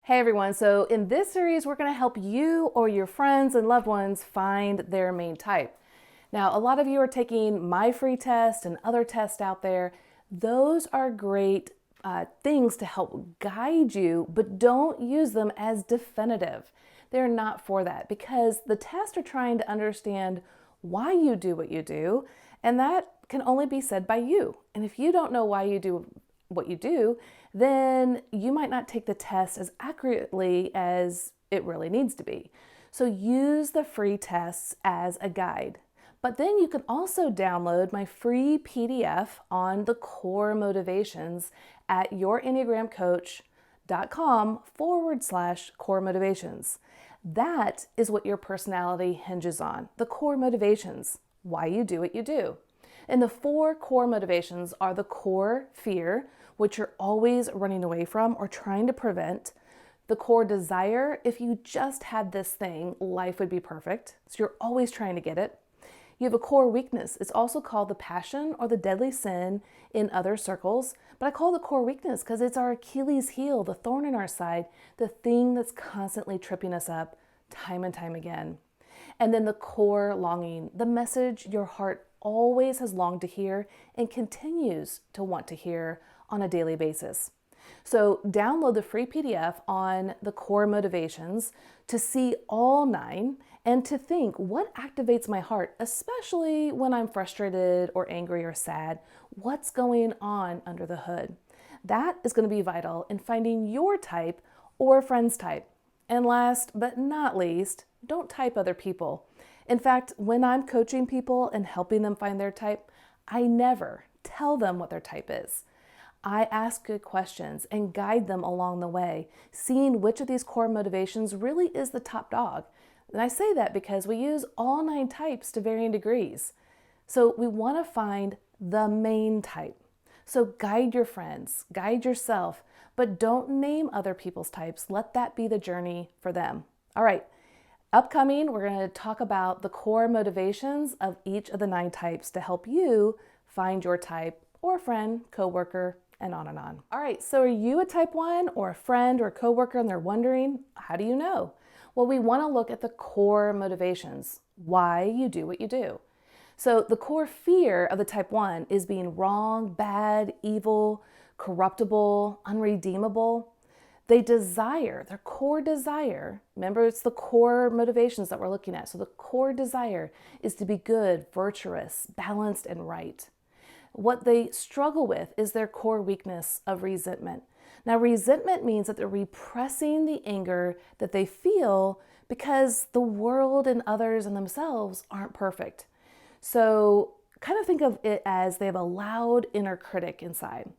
Hey everyone, so in this series, we're going to help you or your friends and loved ones find their main type. Now, a lot of you are taking my free test and other tests out there. Those are great things to help guide you, but don't use them as definitive. They're not for that because the tests are trying to understand why you do what you do, and that can only be said by you. And if you don't know why you do what you do, then you might not take the test as accurately as it really needs to be. So use the free tests as a guide. But then you can also download my free PDF on the core motivations at yourenneagramcoach.com/core motivations. That is what your personality hinges on, the core motivations, why you do what you do. And the 4 core motivations are the core fear, which you're always running away from or trying to prevent. The core desire, if you just had this thing, life would be perfect. So you're always trying to get it. You have a core weakness. It's also called the passion or the deadly sin in other circles. But I call it the core weakness because it's our Achilles heel, the thorn in our side, the thing that's constantly tripping us up time and time again. And then the core longing, the message your heart always has longed to hear and continues to want to hear on a daily basis. So download the free PDF on the core motivations to see all 9 and to think what activates my heart, especially when I'm frustrated or angry or sad. What's going on under the hood? That is going to be vital in finding your type or friend's type. And last but not least, don't type other people. In fact, when I'm coaching people and helping them find their type, I never tell them what their type is. I ask good questions and guide them along the way, seeing which of these core motivations really is the top dog. And I say that because we use all 9 types to varying degrees. So we want to find the main type. So guide your friends, guide yourself, but don't name other people's types. Let that be the journey for them. All right. Upcoming, we're going to talk about the core motivations of each of the 9 types to help you find your type or friend, coworker, and on and on. All right, so are you a type 1 or a friend or a coworker and they're wondering, how do you know? Well, we want to look at the core motivations, why you do what you do. So the core fear of the type 1 is being wrong, bad, evil, corruptible, unredeemable. They desire, their core desire, remember it's the core motivations that we're looking at. So the core desire is to be good, virtuous, balanced, and right. What they struggle with is their core weakness of resentment. Now, resentment means that they're repressing the anger that they feel because the world and others and themselves aren't perfect. So kind of think of it as they have a loud inner critic inside.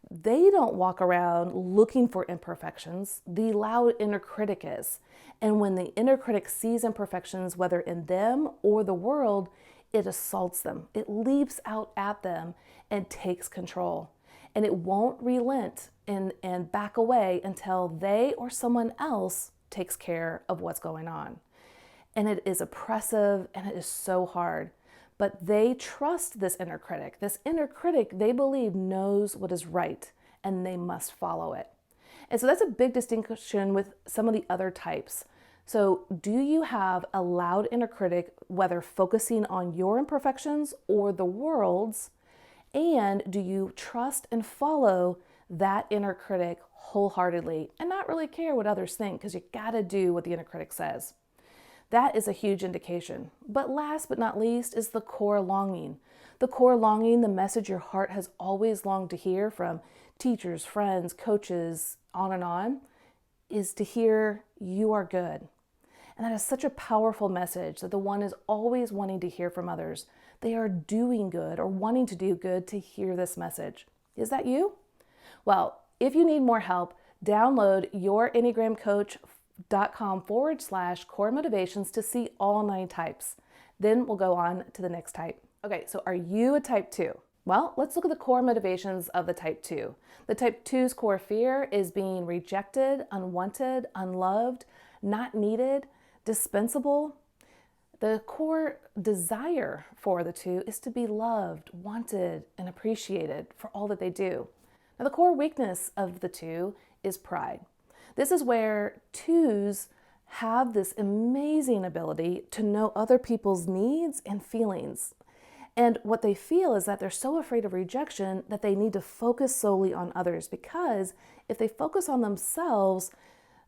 They don't walk around looking for imperfections. The loud inner critic is. And when the inner critic sees imperfections, whether in them or the world, it assaults them. It leaps out at them and takes control. And it won't relent and back away until they or someone else takes care of what's going on. And it is oppressive and it is so hard. But they trust this inner critic. This inner critic, they believe, knows what is right and they must follow it. And so that's a big distinction with some of the other types. So do you have a loud inner critic, whether focusing on your imperfections or the world's? And do you trust and follow that inner critic wholeheartedly and not really care what others think because you got to do what the inner critic says? That is a huge indication. But last but not least is the core longing. The core longing, the message your heart has always longed to hear from teachers, friends, coaches, on, is to hear you are good. And that is such a powerful message that the one is always wanting to hear from others. They are doing good or wanting to do good to hear this message. Is that you? Well, if you need more help, download yourenneagramcoach.com/core motivations to see all 9 types. Then we'll go on to the next type. Okay, so are you a type 2? Well, let's look at the core motivations of the type 2. The type 2's core fear is being rejected, unwanted, unloved, not needed, dispensable. The core desire for the 2 is to be loved, wanted, and appreciated for all that they do. Now, the core weakness of the 2 is pride. This is where twos have this amazing ability to know other people's needs and feelings. And what they feel is that they're so afraid of rejection that they need to focus solely on others, because if they focus on themselves,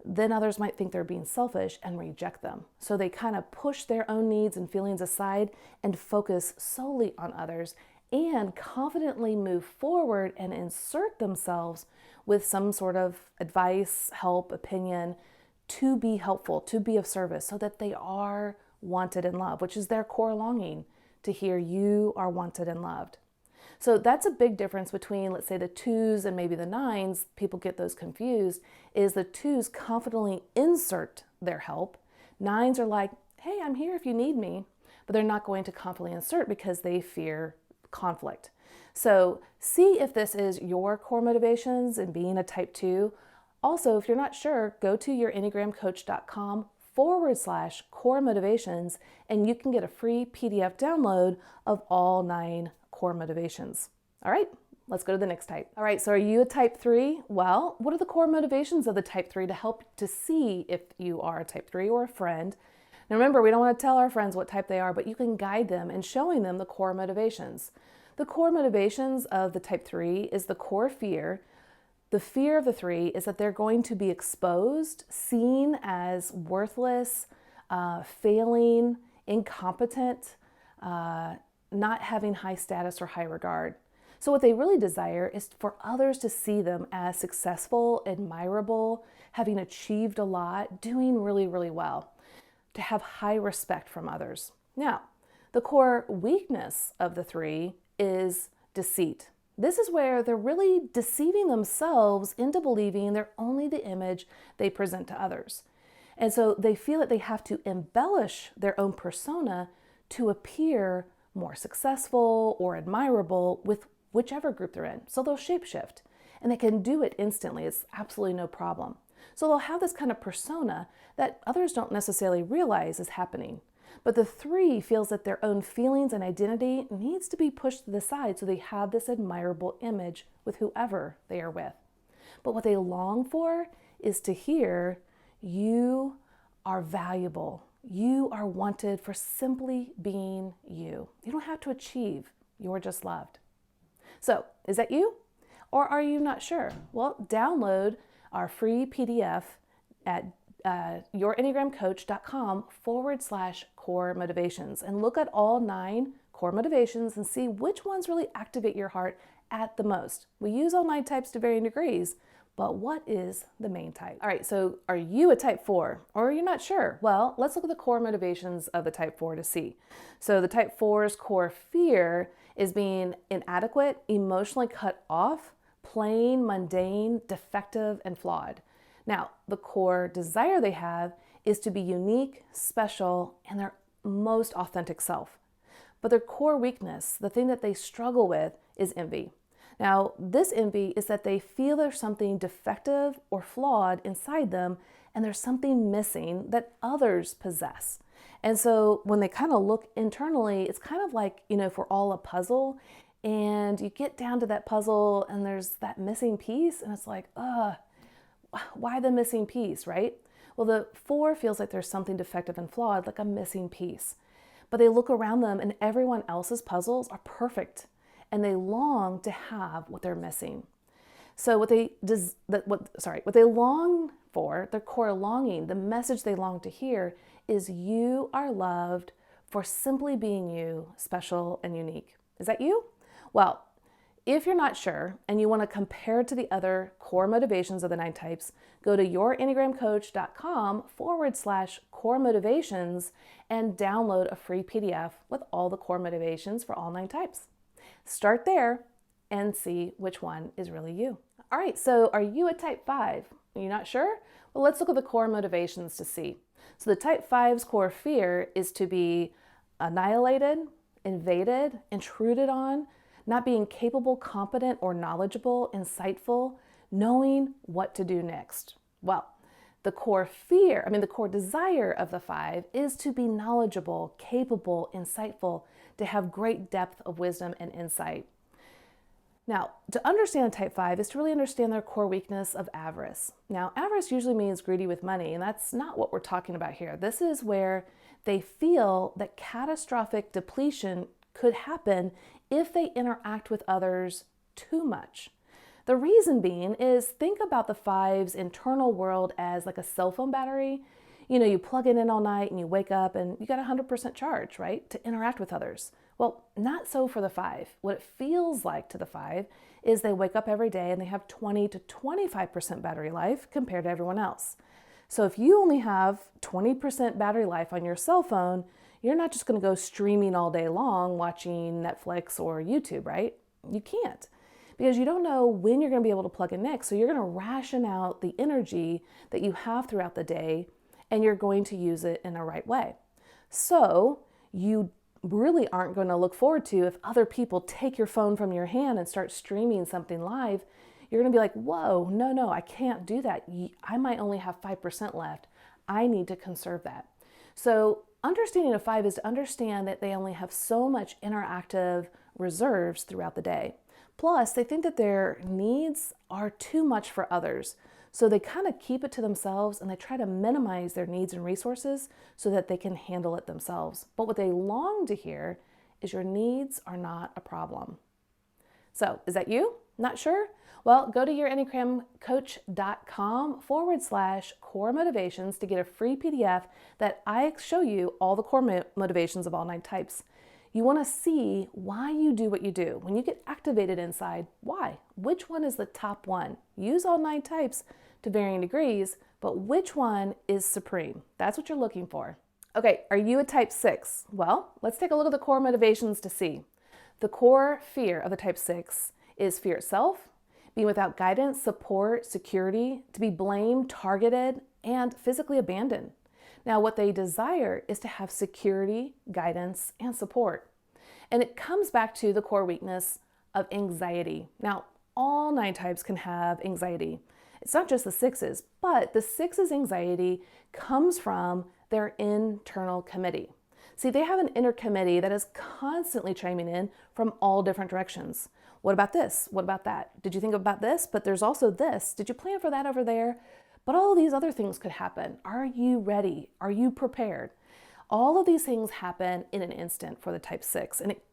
then others might think they're being selfish and reject them. So they kind of push their own needs and feelings aside and focus solely on others, and confidently move forward and insert themselves with some sort of advice, help, opinion to be helpful, to be of service, so that they are wanted and loved, which is their core longing, to hear you are wanted and loved. So that's a big difference between, let's say, the twos and maybe the nines. People get those confused, is the twos confidently insert their help. Nines are like, hey, I'm here if you need me, but they're not going to confidently insert because they fear conflict. So see if this is your core motivations and being a type 2. Also, if you're not sure, go to yourenneagramcoach.com/core motivations, and you can get a free PDF download of all 9 core motivations. All right, let's go to the next type. All right, so are you a type 3? Well, what are the core motivations of the type 3 to help to see if you are a type 3 or a friend? Now remember, we don't want to tell our friends what type they are, but you can guide them in showing them the core motivations. The core motivations of the type 3 is the core fear. The fear of the 3 is that they're going to be exposed, seen as worthless, failing, incompetent, not having high status or high regard. So what they really desire is for others to see them as successful, admirable, having achieved a lot, doing really, really well, to have high respect from others. Now, the core weakness of the 3 is deceit. This is where they're really deceiving themselves into believing they're only the image they present to others. And so they feel that they have to embellish their own persona to appear more successful or admirable with whichever group they're in. So they'll shapeshift, and they can do it instantly. It's absolutely no problem. So they'll have this kind of persona that others don't necessarily realize is happening. But the 3 feels that their own feelings and identity needs to be pushed to the side so they have this admirable image with whoever they are with. But what they long for is to hear, you are valuable. You are wanted for simply being you. You don't have to achieve. You're just loved. So, is that you? Or are you not sure? Well, download our free PDF at yourenneagramcoach.com/core motivations and look at all 9 core motivations and see which ones really activate your heart at the most. We use all 9 types to varying degrees, but what is the main type? All right, so are you a type 4 or are you not sure? Well, let's look at the core motivations of the type 4 to see. So the type 4's core fear is being inadequate, emotionally cut off, plain, mundane, defective, and flawed. Now, the core desire they have is to be unique, special, and their most authentic self. But their core weakness, the thing that they struggle with, is envy. Now, this envy is that they feel there's something defective or flawed inside them, and there's something missing that others possess. And so when they kind of look internally, it's kind of like, if we're all a puzzle, and you get down to that puzzle and there's that missing piece, and it's like, why the missing piece, right? Well, the 4 feels like there's something defective and flawed, like a missing piece. But they look around them and everyone else's puzzles are perfect, and they long to have what they're missing. So what they long for, their core longing, the message they long to hear is, you are loved for simply being you, special and unique. Is that you? Well, if you're not sure and you want to compare it to the other core motivations of the 9 types, go to yourenneagramcoach.com/core motivations and download a free PDF with all the core motivations for all 9 types. Start there and see which one is really you. All right, so are you a type 5? Are you not sure? Well, let's look at the core motivations to see. So the type 5's core fear is to be annihilated, invaded, intruded on, not being capable, competent, or knowledgeable, insightful, knowing what to do next. Well, the core desire of the 5 is to be knowledgeable, capable, insightful, to have great depth of wisdom and insight. Now, to understand type 5 is to really understand their core weakness of avarice. Now, avarice usually means greedy with money, and that's not what we're talking about here. This is where they feel that catastrophic depletion could happen if they interact with others too much. The reason being is, think about the 5's internal world as like a cell phone battery. You plug it in all night and you wake up and you got 100% charge, right, to interact with others. Well, not so for the 5. What it feels like to the 5 is they wake up every day and they have 20 to 25% battery life compared to everyone else. So if you only have 20% battery life on your cell phone, you're not just going to go streaming all day long watching Netflix or YouTube, right? You can't, because you don't know when you're going to be able to plug in next. So you're going to ration out the energy that you have throughout the day, and you're going to use it in a right way. So you really aren't going to look forward to if other people take your phone from your hand and start streaming something live. You're going to be like, whoa, no, I can't do that. I might only have 5% left. I need to conserve that. So understanding a 5 is to understand that they only have so much interactive reserves throughout the day. Plus, they think that their needs are too much for others. So they kind of keep it to themselves and they try to minimize their needs and resources so that they can handle it themselves. But what they long to hear is your needs are not a problem. So is that you? Not sure? Well, go to yourenneagramcoach.com/core motivations to get a free PDF that I show you all the core motivations of all 9 types. You want to see why you do what you do. When you get activated inside, why? Which one is the top one? Use all 9 types to varying degrees, but which one is supreme? That's what you're looking for. Okay, are you a type 6? Well, let's take a look at the core motivations to see. The core fear of a type 6 is fear itself, being without guidance, support, security, to be blamed, targeted, and physically abandoned. Now, what they desire is to have security, guidance, and support. And it comes back to the core weakness of anxiety. Now, all 9 types can have anxiety. It's not just the 6's, but the 6's anxiety comes from their internal committee. See, they have an inner committee that is constantly chiming in from all different directions. What about this? What about that? Did you think about this? But there's also this. Did you plan for that over there? But all of these other things could happen. Are you ready? Are you prepared? All of these things happen in an instant for the type 6, and it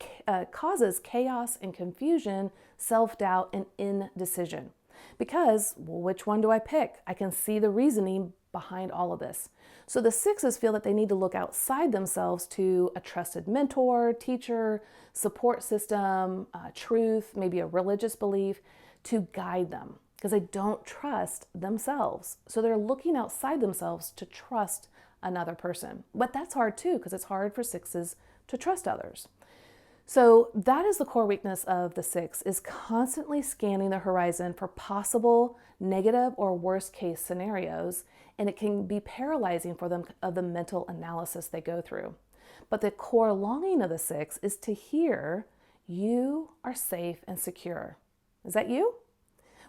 causes chaos and confusion, self-doubt, and indecision. Because, well, which one do I pick? I can see the reasoning behind all of this. So the 6's feel that they need to look outside themselves to a trusted mentor, teacher, support system, truth, maybe a religious belief to guide them, because they don't trust themselves. So they're looking outside themselves to trust another person. But that's hard too, because it's hard for 6's to trust others. So that is the core weakness of the 6, is constantly scanning the horizon for possible negative or worst case scenarios, and it can be paralyzing for them of the mental analysis they go through. But the core longing of the 6 is to hear you are safe and secure. Is that you?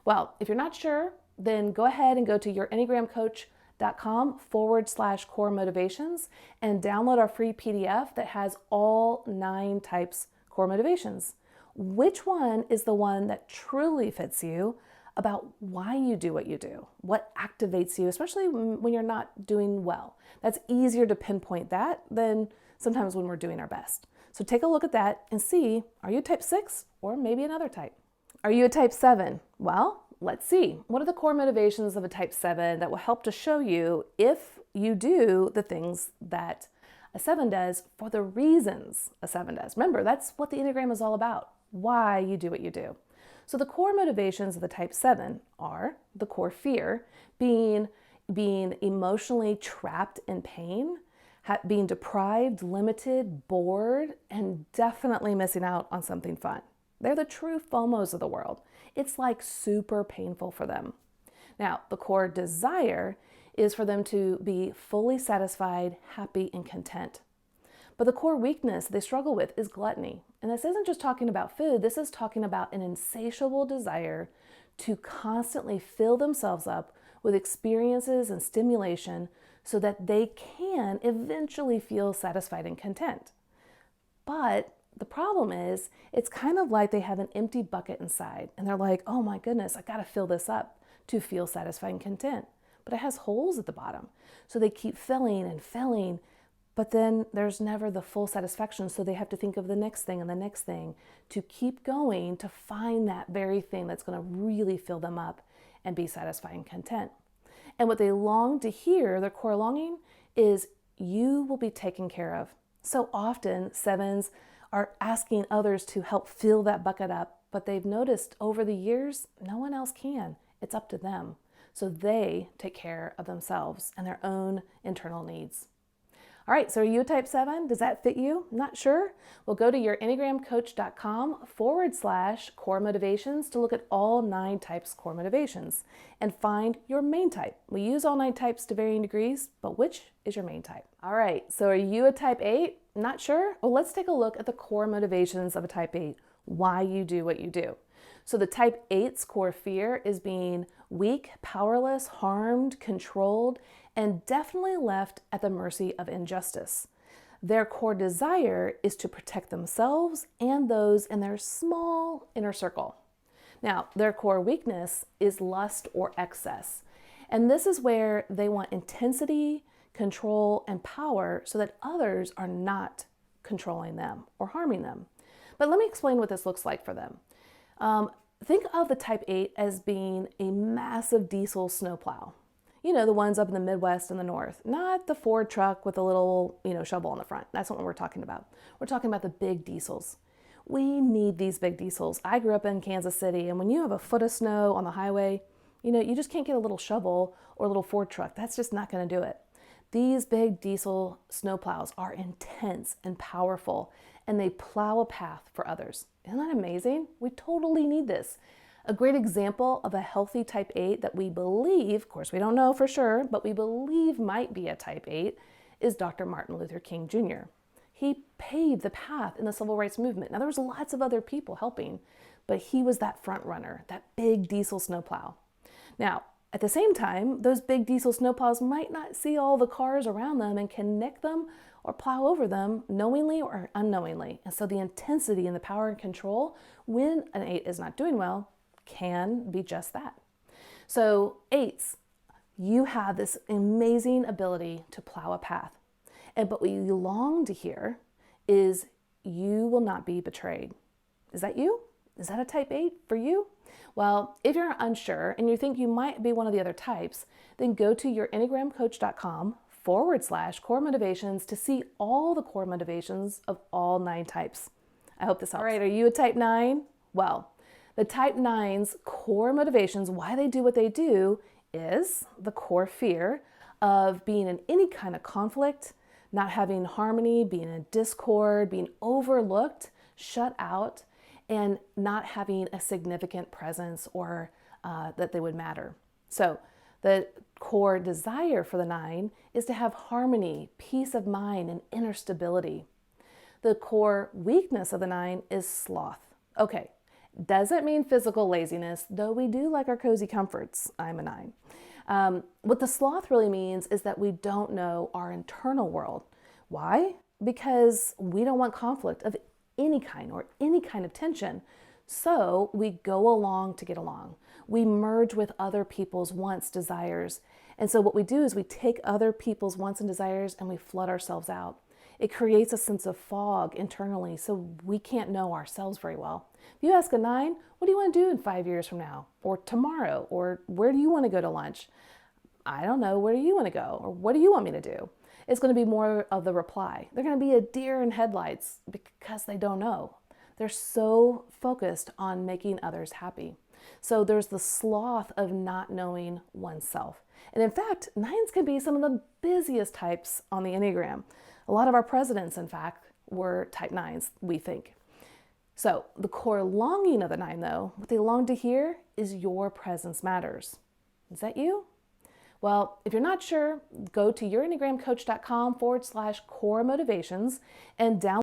Well, if you're not sure, then go ahead and go to yourenneagramcoach.com/core motivations and download our free PDF that has all 9 types core motivations. Which one is the one that truly fits you about why you do what you do? What activates you, especially when you're not doing well? That's easier to pinpoint that than sometimes when we're doing our best. So take a look at that and see, are you type 6 or maybe another type? Are you a type 7? Well, let's see. What are the core motivations of a type 7 that will help to show you if you do the things that a 7 does for the reasons a 7 does? Remember, that's what the Enneagram is all about, why you do what you do. So the core motivations of the type 7 are the core fear, being emotionally trapped in pain, being deprived, limited, bored, and definitely missing out on something fun. They're the true FOMOs of the world. It's like super painful for them. Now, the core desire is for them to be fully satisfied, happy, and content. But the core weakness they struggle with is gluttony. And this isn't just talking about food, this is talking about an insatiable desire to constantly fill themselves up with experiences and stimulation so that they can eventually feel satisfied and content. But The problem is, it's kind of like they have an empty bucket inside and they're like, oh my goodness, I gotta fill this up to feel satisfied and content. But it has holes at the bottom. So they keep filling and filling, but then there's never the full satisfaction. So they have to think of the next thing and the next thing to keep going to find that very thing that's gonna really fill them up and be satisfied and content. And what they long to hear, their core longing, is you will be taken care of. So often 7s are asking others to help fill that bucket up, but they've noticed over the years, no one else can. It's up to them. So they take care of themselves and their own internal needs. All right, so are you a type 7? Does that fit you? Not sure? Well, go to yourenneagramcoach.com/core motivations to look at all 9 types core motivations and find your main type. We use all 9 types to varying degrees, but which is your main type? All right, so are you a type 8? Not sure? Well, let's take a look at the core motivations of a type 8, why you do what you do. So the type 8's core fear is being weak, powerless, harmed, controlled, and definitely left at the mercy of injustice. Their core desire is to protect themselves and those in their small inner circle. Now, their core weakness is lust or excess. And this is where they want intensity, control, and power so that others are not controlling them or harming them. But let me explain what this looks like for them. Think of the type 8 as being a massive diesel snowplow. You know, the ones up in the Midwest and the North, not the Ford truck with a little, shovel on the front. That's not what we're talking about. We're talking about the big diesels. We need these big diesels. I grew up in Kansas City, and when you have a foot of snow on the highway, you just can't get a little shovel or a little Ford truck. That's just not going to do it. These big diesel snowplows are intense and powerful, and they plow a path for others. Isn't that amazing? We totally need this. A great example of a healthy type 8 that we believe, of course we don't know for sure, but we believe might be a type 8 is Dr. Martin Luther King Jr. He paved the path in the civil rights movement. Now there was lots of other people helping, but he was that front runner, that big diesel snowplow. Now, at the same time, those big diesel snowplows might not see all the cars around them and connect them or plow over them knowingly or unknowingly. And so the intensity and the power and control when an 8 is not doing well can be just that. So 8s, you have this amazing ability to plow a path. But what you long to hear is you will not be betrayed. Is that you? Is that a type 8 for you? Well, if you're unsure and you think you might be one of the other types, then go to yourenneagramcoach.com/core motivations to see all the core motivations of all 9 types. I hope this helps. All right, are you a type 9? Well, the type 9's core motivations, why they do what they do, is the core fear of being in any kind of conflict, not having harmony, being in discord, being overlooked, shut out, and not having a significant presence or that they would matter. So the core desire for the 9 is to have harmony, peace of mind, and inner stability. The core weakness of the 9 is sloth. Okay, doesn't mean physical laziness, though we do like our cozy comforts. I'm a 9. What the sloth really means is that we don't know our internal world. Why? Because we don't want conflict of any kind or any kind of tension. So we go along to get along. We merge with other people's wants, desires. And so what we do is we take other people's wants and desires and we flood ourselves out. It creates a sense of fog internally, so we can't know ourselves very well. If you ask a 9, what do you want to do in 5 years from now? Or tomorrow? Or where do you want to go to lunch? I don't know, where do you want to go? Or what do you want me to do? It's going to be more of the reply. They're going to be a deer in headlights because they don't know. They're so focused on making others happy. So there's the sloth of not knowing oneself. And in fact, 9s can be some of the busiest types on the Enneagram. A lot of our presidents, in fact, were type 9s, we think. So the core longing of the 9, though, what they long to hear is your presence matters. Is that you? Well, if you're not sure, go to yourenneagramcoach.com/core motivations and download